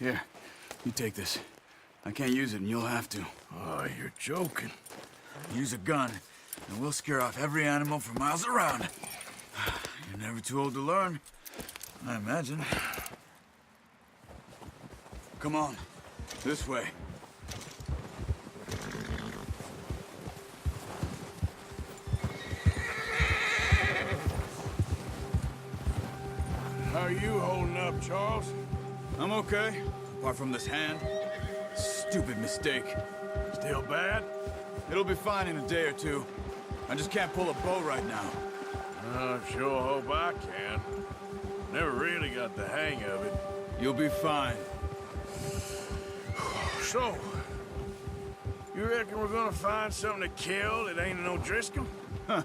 Here, you take this. I can't use it, and you'll have to. Oh, you're joking. Use a gun, and we'll scare off every animal for miles around. You're never too old to learn, I imagine. Come on, this way. How are you holding up, Charles? I'm okay, apart from this hand. Stupid mistake. Still bad? It'll be fine in a day or two. I just can't pull a bow right now. I sure hope I can. Never really got the hang of it. You'll be fine. So, you reckon we're gonna find something to kill that ain't no Driscoll? Huh.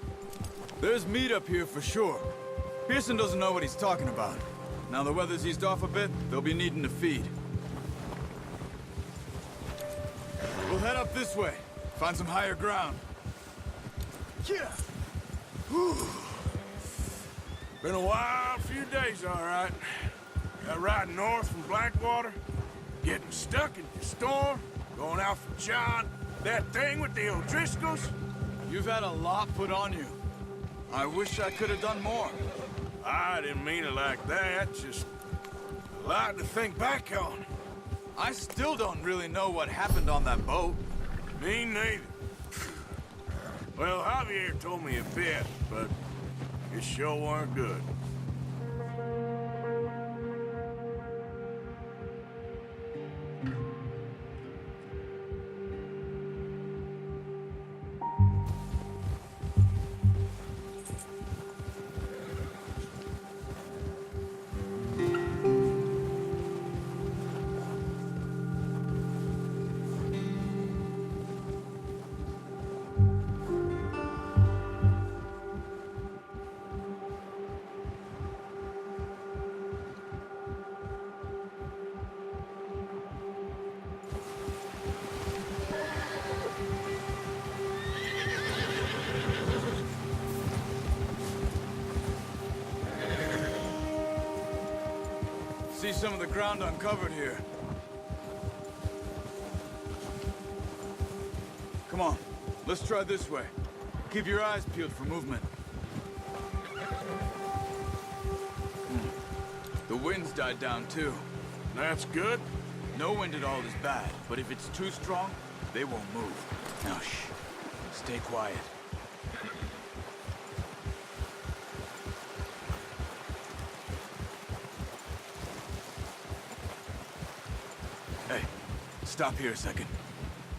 There's meat up here for sure. Pearson doesn't know what he's talking about. Now the weather's eased off a bit, they'll be needing to feed. We'll head up this way. Find some higher ground. Yeah. Whew. Been a wild few days, all right. Got riding north from Blackwater, getting stuck in the storm, going out for John, that thing with the O'Driscolls. You've had a lot put on you. I wish I could have done more. I didn't mean it like that, just a lot to think back on. I still don't really know what happened on that boat. Me neither. Well, Javier told me a bit, but it sure weren't good. See some of the ground uncovered here. Come on, let's try this way. Keep your eyes peeled for movement. The wind's died down too. That's good. No wind at all is bad, but if it's too strong, they won't move. Now shh, stay quiet. Hey, stop here a second.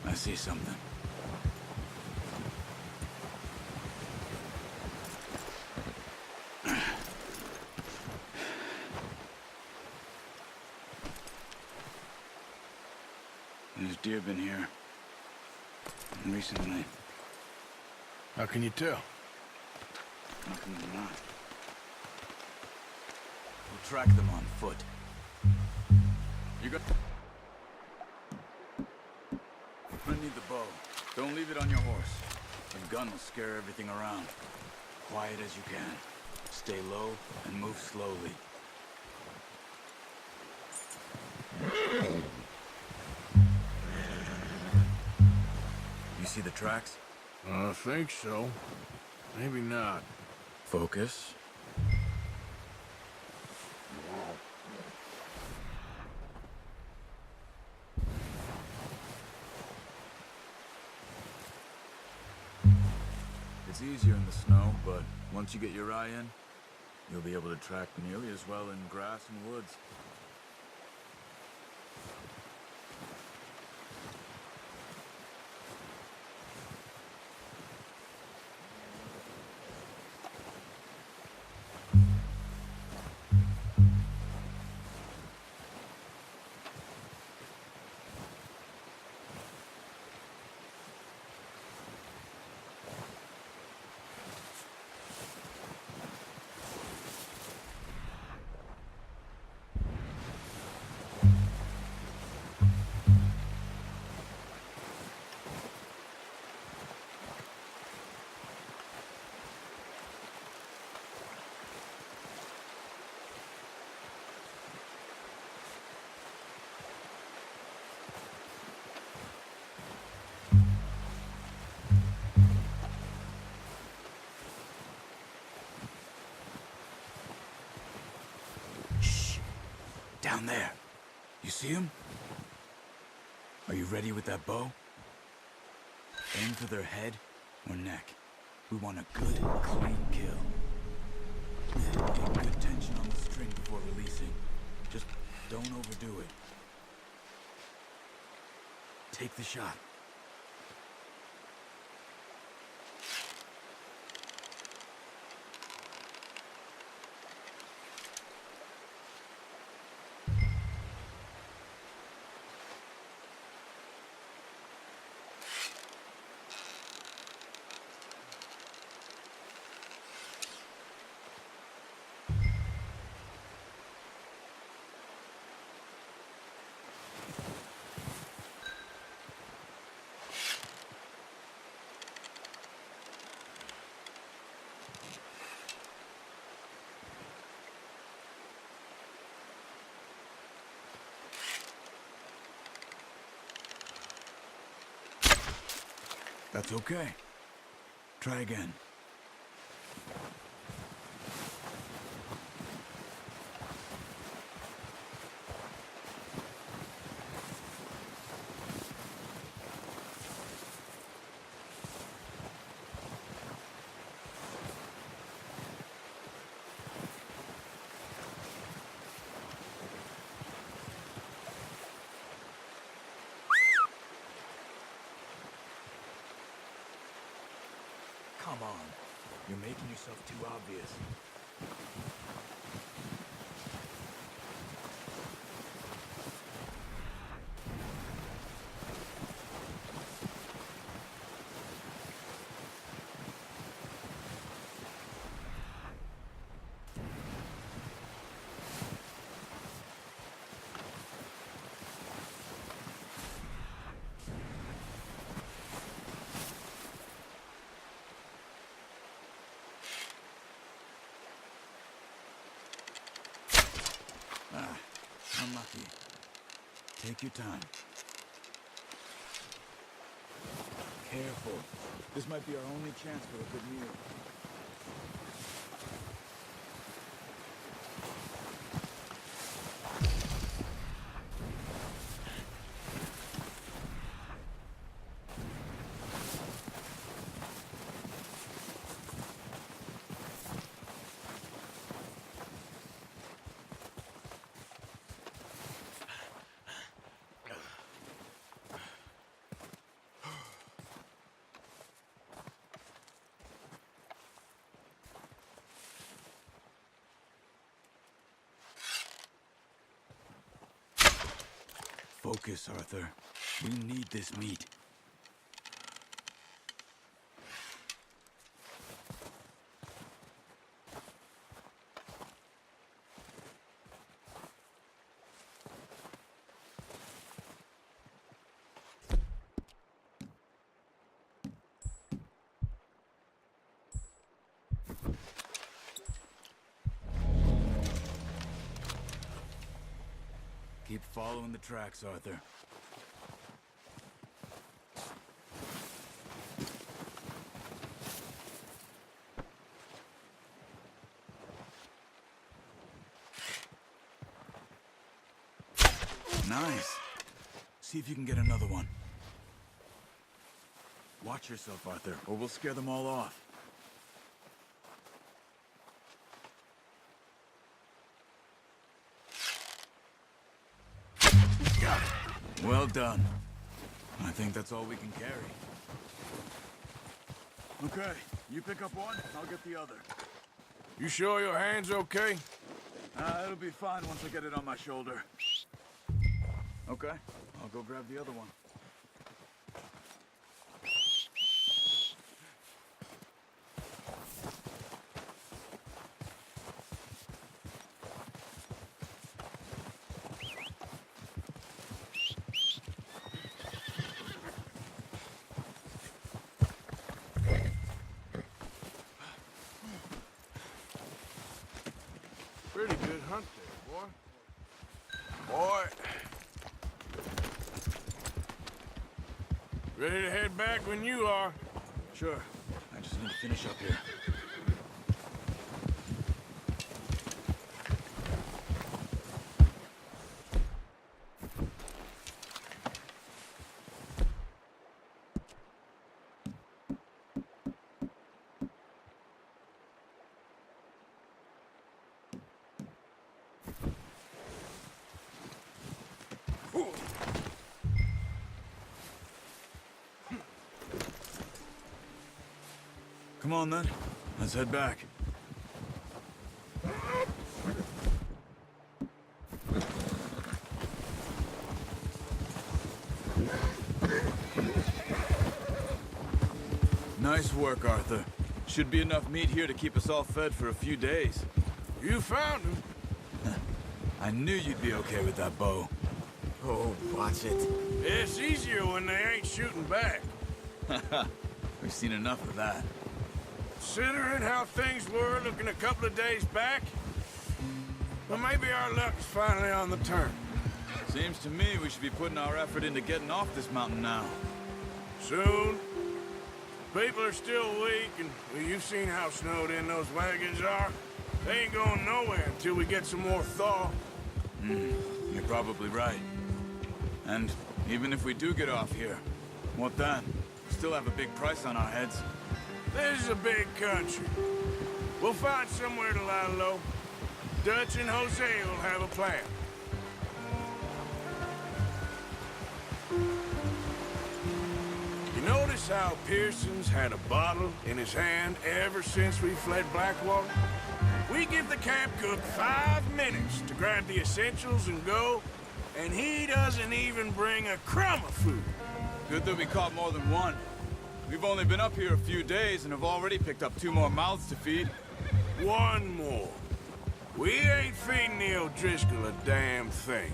I see something. There's deer been here. Recently. How can you tell? Nothing not. We'll track them on foot. You got... I'm gonna need the bow. Don't leave it on your horse. The gun will scare everything around. Quiet as you can. Stay low and move slowly. You see the tracks? I think so. Maybe not. Focus. It's easier in the snow, but once you get your eye in, you'll be able to track nearly as well in grass and woods. Down there. You see him? Are you ready with that bow? Aim for their head or neck. We want a good, clean kill. Get good tension on the string before releasing. Just don't overdo it. Take the shot. That's okay. Try again. Come on. You're making yourself too obvious. Unlucky. Take your time. Careful. This might be our only chance for a good meal. Focus, Arthur. We need this meat. Keep following the tracks, Arthur. Nice. See if you can get another one. Watch yourself, Arthur, or we'll scare them all off. Well done. I think that's all we can carry. Okay, you pick up one, I'll get the other. You sure your hand's okay? It'll be fine once I get it on my shoulder. Okay, I'll go grab the other one. Pretty good hunt there, boy. Boy. Ready to head back when you are. Sure. I just need to finish up here. Come on then, let's head back. Nice work, Arthur. Should be enough meat here to keep us all fed for a few days. You found him. I knew you'd be okay with that bow. Oh, watch it. It's easier when they ain't shooting back. We've seen enough of that. Considering how things were looking a couple of days back, well, maybe our luck is finally on the turn. Seems to me we should be putting our effort into getting off this mountain now. Soon. People are still weak, and well, you've seen how snowed in those wagons are. They ain't going nowhere until we get some more thaw. You're probably right. And even if we do get off here, what then? We still have a big price on our heads. This is a big country. We'll find somewhere to lie low. Dutch and Jose will have a plan. You notice how Pearson's had a bottle in his hand ever since we fled Blackwater? We give the camp cook 5 minutes to grab the essentials and go, and he doesn't even bring a crumb of food. Good that we caught more than one. We've only been up here a few days and have already picked up 2 more mouths to feed. 1 more. We ain't feeding the O'Driscoll a damn thing.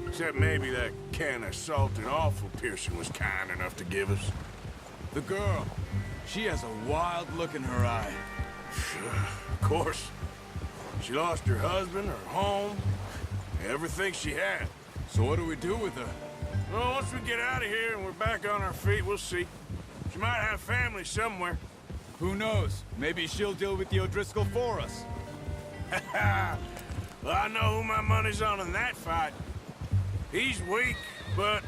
Except maybe that can of salted offal Pearson was kind enough to give us. The girl, she has a wild look in her eye. Of course. She lost her husband, her home, everything she had. So what do we do with her? Well, once we get out of here and we're back on our feet, we'll see. She might have family somewhere. Who knows? Maybe she'll deal with the O'Driscoll for us. Well, I know who my money's on in that fight. He's weak, but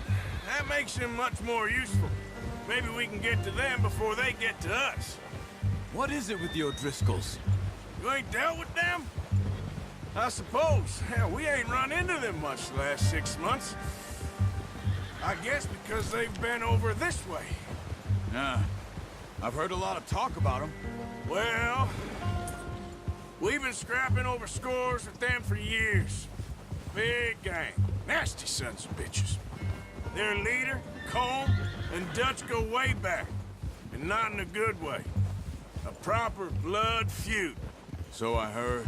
that makes him much more useful. Maybe we can get to them before they get to us. What is it with the O'Driscolls? You ain't dealt with them? I suppose. Hell, we ain't run into them much the last 6 months. I guess because they've been over this way. Yeah. I've heard a lot of talk about them. Well, we've been scrapping over scores with them for years. Big gang. Nasty sons of bitches. Their leader, Colm, and Dutch go way back. And not in a good way. A proper blood feud. So I heard.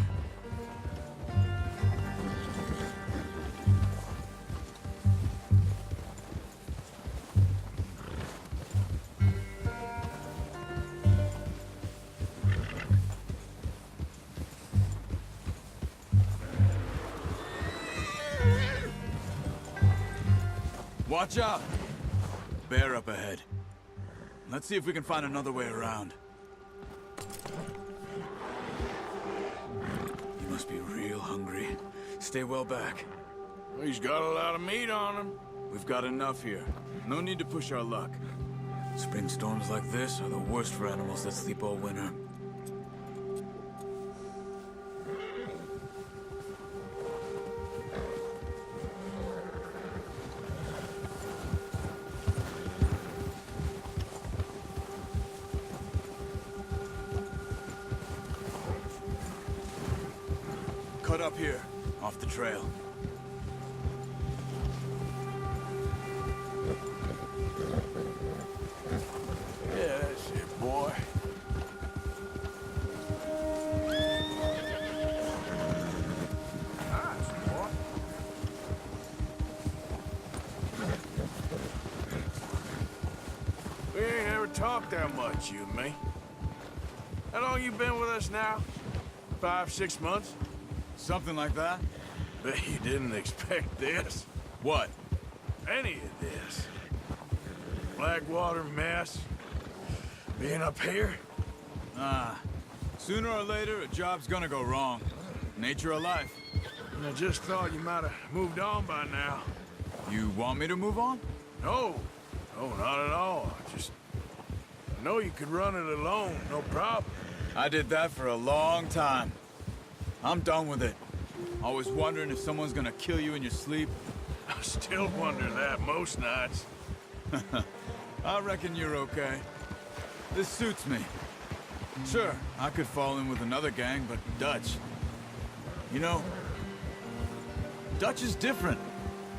Watch out! Bear up ahead. Let's see if we can find another way around. You must be real hungry. Stay well back. He's got a lot of meat on him. We've got enough here. No need to push our luck. Spring storms like this are the worst for animals that sleep all winter. Cut up here, off the trail. Yeah, that's it, boy. Nice, boy. We ain't ever talked that much, you and me. How long you been with us now? 5, 6 months? Something like that? Bet you didn't expect this. What? Any of this. Blackwater mess. Being up here. Sooner or later, a job's gonna go wrong. Nature of life. And I just thought you might have moved on by now. You want me to move on? No. No, not at all. I know you could run it alone, no problem. I did that for a long time. I'm done with it. Always wondering if someone's gonna kill you in your sleep. I still wonder that most nights. I reckon you're okay. This suits me. Sure, I could fall in with another gang, but Dutch... You know, Dutch is different.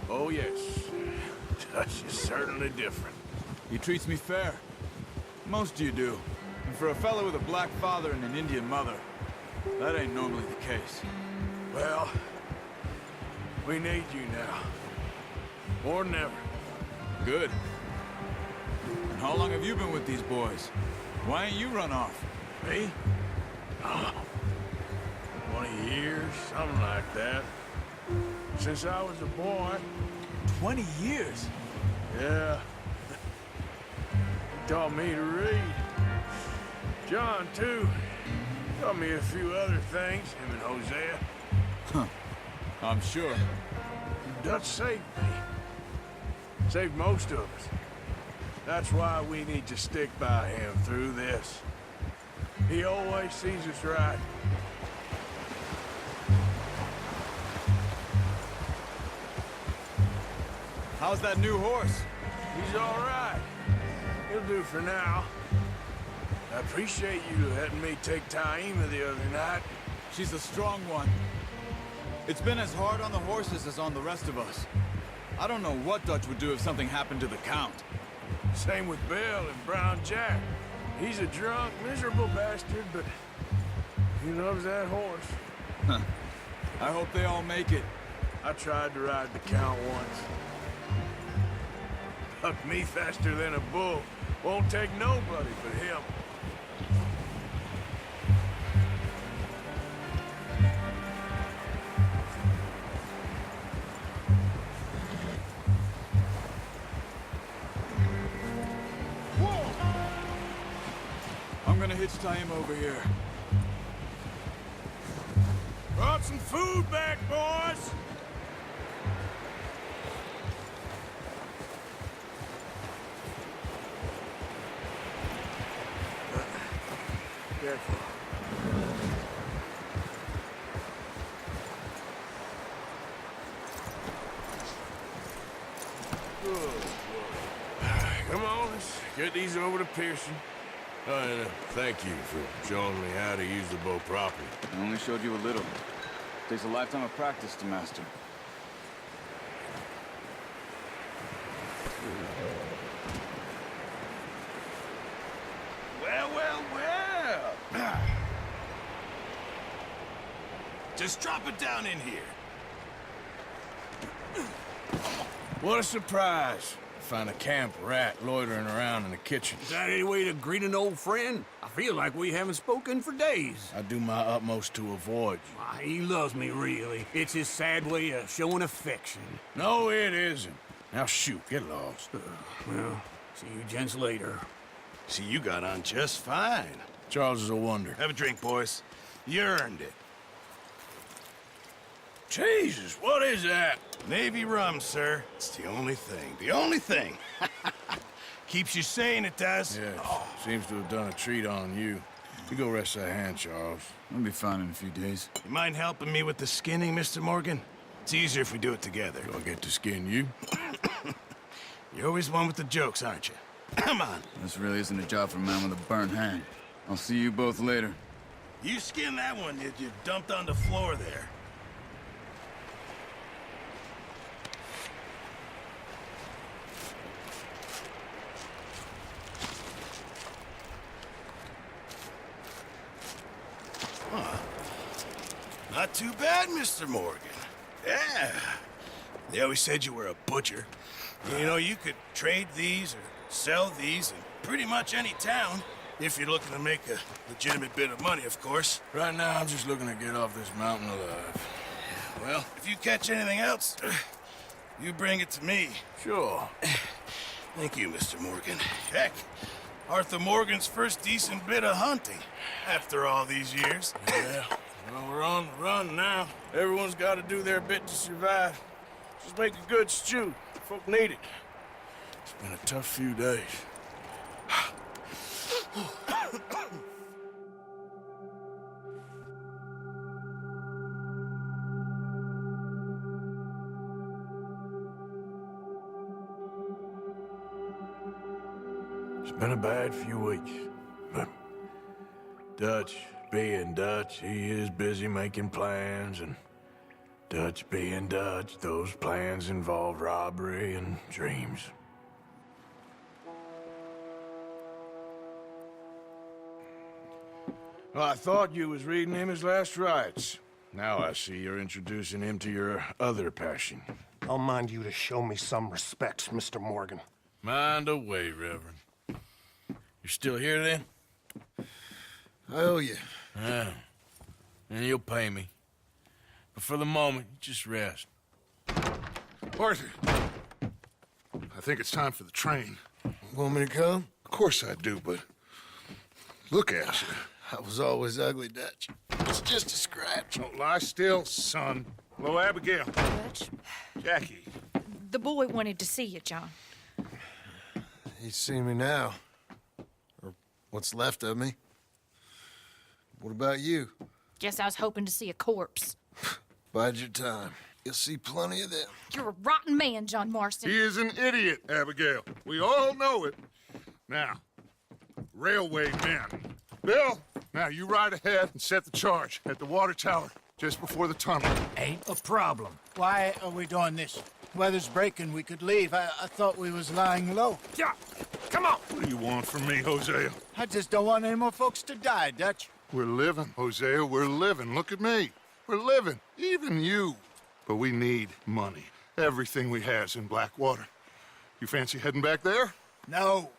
Oh, yes. Dutch is certainly different. He treats me fair. Most of you do. And for a fellow with a black father and an Indian mother, that ain't normally the case. Well, we need you now. More than ever. Good. And how long have you been with these boys? Why ain't you run off? Me? Oh, 20 years, something like that. Since I was a boy. 20 years? Yeah. He taught me to read. John, too. Taught me a few other things, him and Hosea. Huh. I'm sure. Dutch saved me. Saved most of us. That's why we need to stick by him through this. He always sees us right. How's that new horse? He's all right. He'll do for now. I appreciate you letting me take Taima the other night. She's a strong one. It's been as hard on the horses as on the rest of us. I don't know what Dutch would do if something happened to the Count. Same with Bill and Brown Jack. He's a drunk, miserable bastard, but he loves that horse. Huh. I hope they all make it. I tried to ride the Count once. Bucked me faster than a bull. Won't take nobody but him. I'm gonna hitch him over here. Brought some food back, boys! Careful. Come on, let's get these over to Pearson. And thank you for showing me how to use the bow properly. I only showed you a little. Takes a lifetime of practice to master. Well. Just drop it down in here. What a surprise. Find a camp rat loitering around in the kitchen. Is that any way to greet an old friend? I feel like we haven't spoken for days. I do my utmost to avoid you. Why, he loves me, really. It's his sad way of showing affection. No, it isn't. Now shoot, get lost. Well, see you gents later. See, you got on just fine. Charles is a wonder. Have a drink, boys. You earned it. Jesus, what is that? Navy rum, sir. It's the only thing. The only thing. Keeps you sane, it does. Yes. Oh. Seems to have done a treat on you. You go rest that hand, Charles. I'll be fine in a few days. You mind helping me with the skinning, Mr. Morgan? It's easier if we do it together. Do I get to skin you? You're always one with the jokes, aren't you? Come on. This really isn't a job for a man with a burnt hand. I'll see you both later. You skinned that one that you dumped on the floor there. Not too bad, Mr. Morgan. Yeah. They always said you were a butcher. You know, you could trade these or sell these in pretty much any town, if you're looking to make a legitimate bit of money, of course. Right now, I'm just looking to get off this mountain alive. Well, if you catch anything else, you bring it to me. Sure. Thank you, Mr. Morgan. Heck, Arthur Morgan's first decent bit of hunting after all these years. Yeah. Well, we're on the run now. Everyone's got to do their bit to survive. Just make a good stew. Folk need it. It's been a tough few days. It's been a bad few weeks, but Dutch being Dutch, he is busy making plans, and Dutch being Dutch, those plans involve robbery and dreams. Well, I thought you was reading him his last rites. Now I see you're introducing him to your other passion. I'll mind you to show me some respect, Mr. Morgan. Mind away, Reverend. You're still here, then? I owe you. Yeah. And you'll pay me. But for the moment, just rest. Arthur, I think it's time for the train. Want me to come? Of course I do, but look at you. I was always ugly, Dutch. It's just a scratch. Don't lie still, son. Hello, Abigail. Dutch, Jackie. the boy wanted to see you, John. He's seen me now. Or what's left of me. What about you? Guess I was hoping to see a corpse. Bide your time. You'll see plenty of them. You're a rotten man, John Marston. He is an idiot, Abigail. We all know it. Now, railway men. Bill, now you ride ahead and set the charge at the water tower just before the tunnel. Ain't a problem. Why are we doing this? Weather's breaking. We could leave. I thought we was lying low. Yeah, come on. What do you want from me, Hosea? I just don't want any more folks to die, Dutch. We're living, Hosea. We're living. Look at me. We're living. Even you. But we need money. Everything we has in Blackwater. You fancy heading back there? No.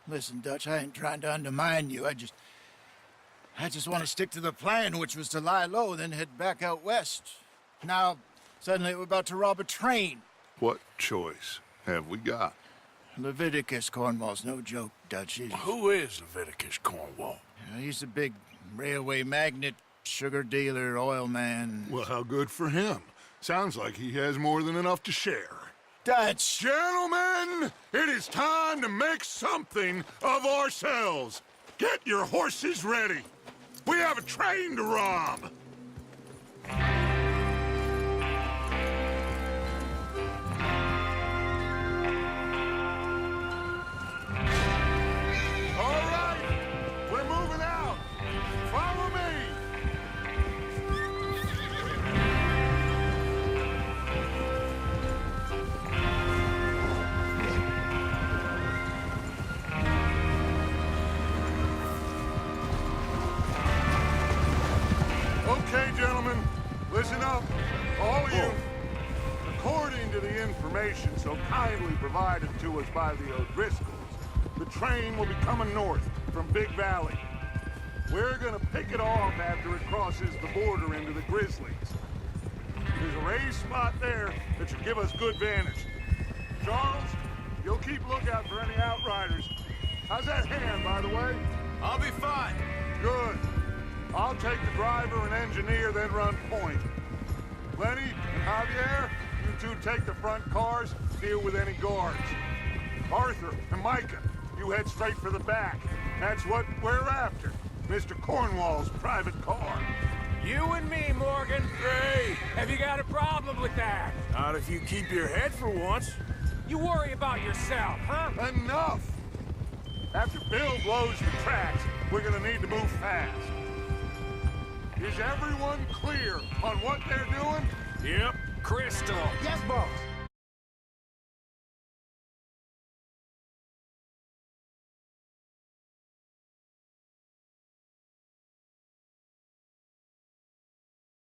Listen, Dutch, I ain't trying to undermine you. I just want to stick to the plan, which was to lie low, then head back out west. Now, suddenly we're about to rob a train. What choice have we got? Leviticus, Cornwall's no joke, Dutch. Who is Leviticus Cornwall? He's a big railway magnate, sugar dealer, oil man. Well, how good for him. Sounds like he has more than enough to share. Dutch! Gentlemen, it is time to make something of ourselves. Get your horses ready. We have a train to rob. All right, we're moving out. Follow me. Okay, gentlemen, listen up, all of you. According to the information so kindly provided to us by the O'Driscolls, the train will be coming north from Big Valley. We're gonna pick it off after it crosses the border into the Grizzlies. There's a raised spot there that should give us good vantage. Charles, you'll keep lookout for any outriders. How's that hand, by the way? I'll be fine. Good. I'll take the driver and engineer, then run point. Lenny and Javier, you two take the front cars, deal with any guards. Arthur and Micah, you head straight for the back. That's what we're after. Mr. Cornwall's private car. You and me, Morgan. Great. Have you got a problem with that? Not if you keep your head for once. You worry about yourself, huh? Enough! After Bill blows the tracks, we're gonna need to move fast. Is everyone clear on what they're doing? Yep. Crystal. Yes, boss.